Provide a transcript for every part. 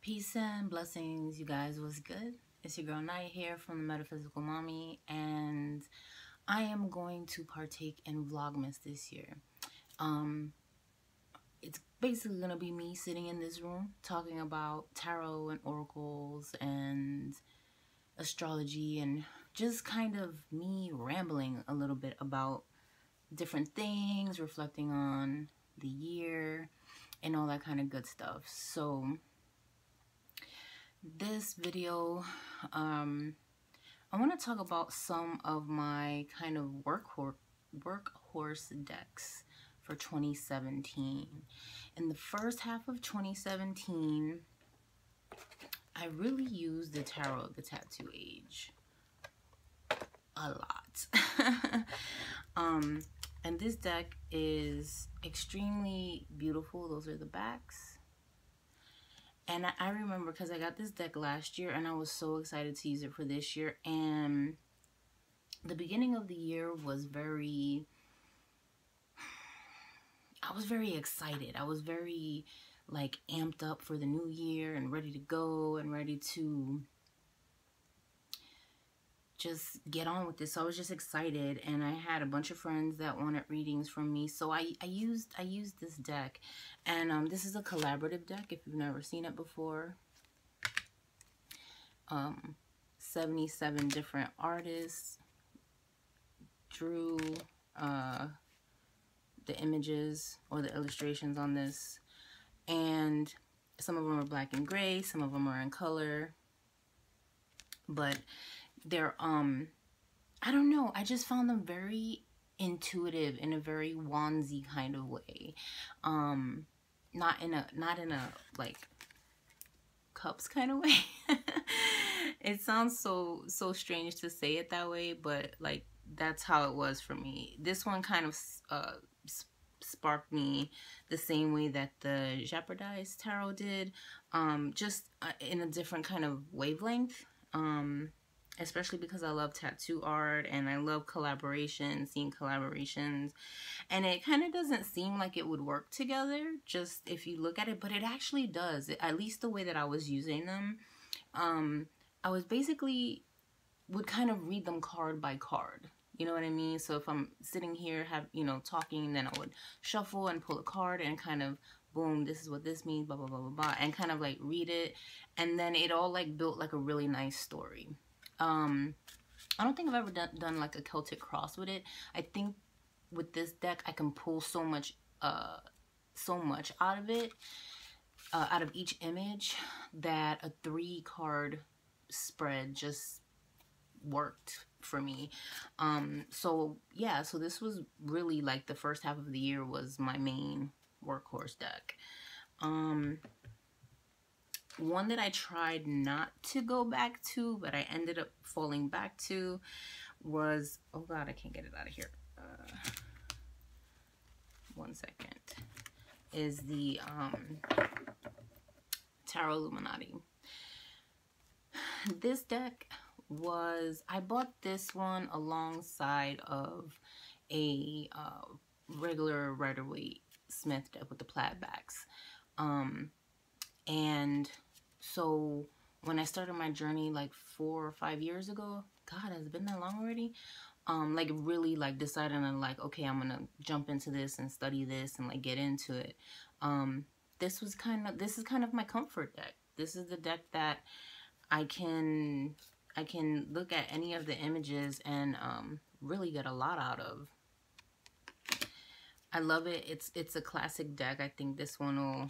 Peace and blessings, you guys. What's good? It's your girl Night here from the Metaphysical Mommy, and I am going to partake in Vlogmas this year. It's basically gonna be me sitting in this room talking about tarot and oracles and astrology, and just kind of me rambling a little bit about different things, reflecting on the year and all that kind of good stuff. So this video, I want to talk about some of my kind of workhorse decks for 2017. In the first half of 2017, I really used the Tarot of the Tattoo Age a lot. And this deck is extremely beautiful. Those are the backs. And I remember because I got this deck last year and I was so excited to use it for this year. And the beginning of the year was I was very excited. I was very like amped up for the new year and ready to go and ready to just get on with this. So I was just excited, and I had a bunch of friends that wanted readings from me, so I used this deck. And this is a collaborative deck if you've never seen it before. 77 different artists drew the images or the illustrations on this, and some of them are black and gray, some of them are in color, but they're I don't know, I just found them very intuitive in a very wandsy kind of way. Not in a like cups kind of way. It sounds so strange to say it that way, but like that's how it was for me. This one kind of sparked me the same way that the Jeopardized Tarot did, just in a different kind of wavelength. Especially because I love tattoo art and I love collaborations, seeing collaborations. And it kind of doesn't seem like it would work together, just if you look at it, but it actually does. At least the way that I was using them, I was basically would kind of read them card by card. You know what I mean? So if I'm sitting here, talking, then I would shuffle and pull a card and kind of, boom, this is what this means, blah, blah, blah, blah, blah, and kind of like read it. And then it all like built like a really nice story. I don't think I've ever done like a Celtic cross with it. I think with this deck I can pull so much out of it, out of each image, that a 3-card spread just worked for me. So yeah, so this was really like the first half of the year was my main workhorse deck. One that I tried not to go back to, but I ended up falling back to, was, oh god, I can't get it out of here. 1 second. Is the Tarot Illuminati. This deck was, I bought this one alongside of a regular Rider-Waite Smith deck with the plaid backs. And so when I started my journey like 4 or 5 years ago, god, has it been that long already? Like really like deciding on like, okay, I'm gonna jump into this and study this and like get into it. This is kind of my comfort deck. This is the deck that I can look at any of the images and really get a lot out of. I love it. It's a classic deck. I think this one will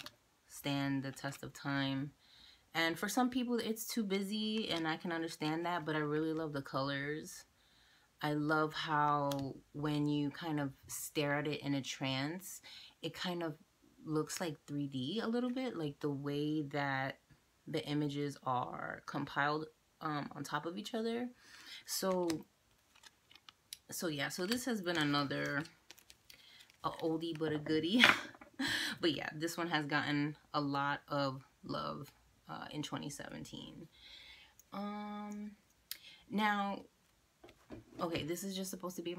stand the test of time. And for some people it's too busy, and I can understand that, but I really love the colors. I love how when you kind of stare at it in a trance, it kind of looks like 3D a little bit, like the way that the images are compiled on top of each other. So yeah, so this has been another oldie but a goodie. But yeah, this one has gotten a lot of love in 2017. Now, okay, this is just supposed to be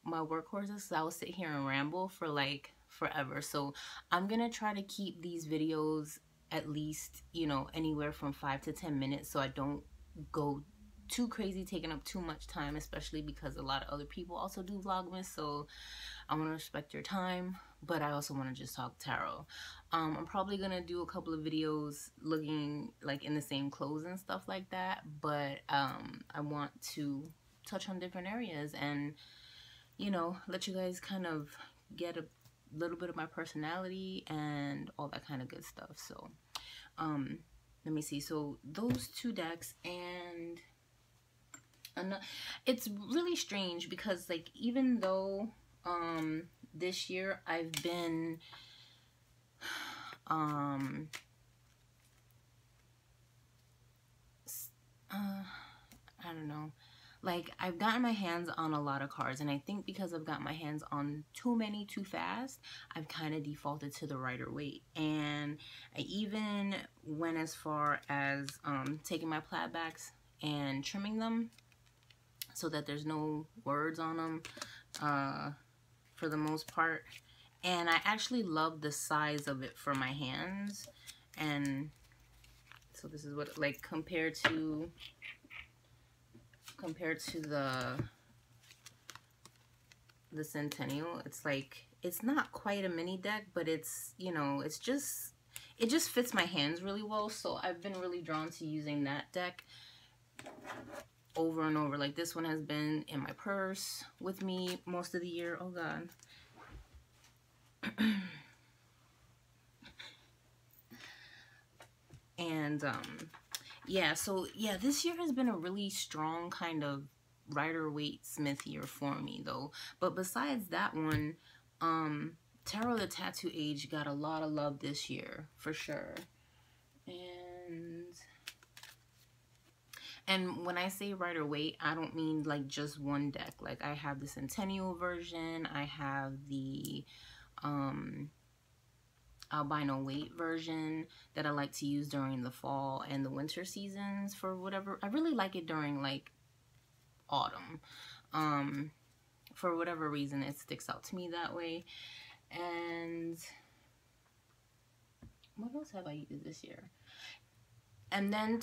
my workhorses, so I will sit here and ramble for like forever. So I'm gonna try to keep these videos at least, you know, anywhere from 5 to 10 minutes, so I don't go too crazy taking up too much time, especially because a lot of other people also do Vlogmas, so I want to respect your time, but I also want to just talk tarot. I'm probably gonna do a couple of videos looking like in the same clothes and stuff like that, but I want to touch on different areas and, you know, let you guys kind of get a little bit of my personality and all that kind of good stuff. So let me see. So those two decks, and it's really strange because, like, even though this year I've been I don't know, like, I've gotten my hands on a lot of cards, and I think because I've got my hands on too many too fast, I've kind of defaulted to the Rider-Waite. And I even went as far as taking my plaid backs and trimming them so that there's no words on them for the most part. And I actually love the size of it for my hands. And so this is what, like, compared to the Centennial, it's like, it's not quite a mini deck, but it's, you know, it just fits my hands really well. So I've been really drawn to using that deck over and over. Like, this one has been in my purse with me most of the year. Oh god. And yeah, so yeah, this year has been a really strong kind of Rider-Waite Smith year for me, though. But besides that one, Tarot the Tattoo Age got a lot of love this year for sure. And when I say Rider-Waite, I don't mean like just one deck. Like, I have the Centennial version, I have the albino weight version that I like to use during the fall and the winter seasons for whatever. I really like it during like autumn. For whatever reason, it sticks out to me that way. And what else have I used this year? And then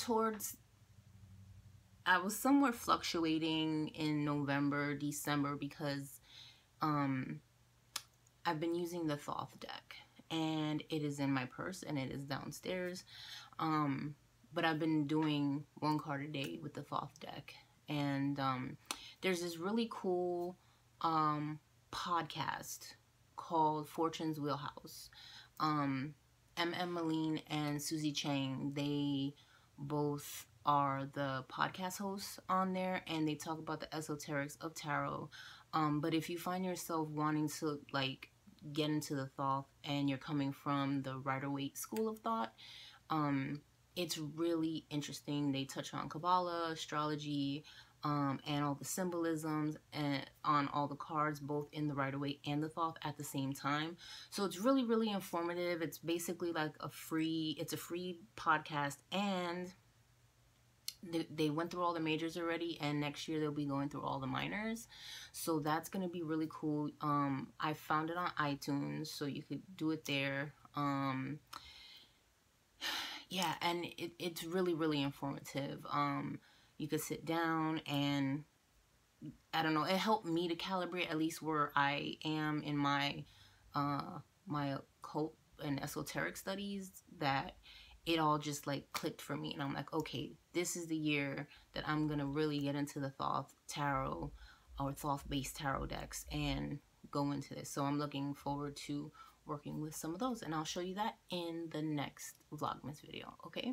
I was somewhere fluctuating in November, December, because I've been using the Thoth deck, and it is in my purse and it is downstairs. But I've been doing one card a day with the Thoth deck. And there's this really cool podcast called Fortune's Wheelhouse. M.M. Moline and Susie Chang, they both are the podcast hosts on there, and they talk about the esoterics of tarot. But if you find yourself wanting to like get into the Thoth and you're coming from the Rider-Waite school of thought, it's really interesting. They touch on Kabbalah, astrology, and all the symbolisms and on all the cards, both in the Rider-Waite and the Thoth at the same time. So it's really, really informative. It's basically like a free podcast, and they went through all the majors already, and next year they'll be going through all the minors. So that's going to be really cool. I found it on iTunes, so you could do it there. Yeah, and it's really, really informative. You could sit down and, I don't know, it helped me to calibrate at least where I am in my my occult and esoteric studies, that it all just like clicked for me, and I'm like, okay, this is the year that I'm gonna really get into the Thoth tarot or Thoth based tarot decks and go into this. So I'm looking forward to working with some of those, and I'll show you that in the next Vlogmas video. Okay,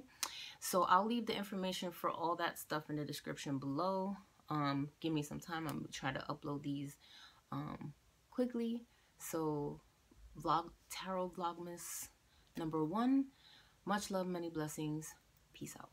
so I'll leave the information for all that stuff in the description below. Give me some time. I'm gonna try to upload these quickly. So Tarot Vlogmas number 1. Much love, many blessings. Peace out.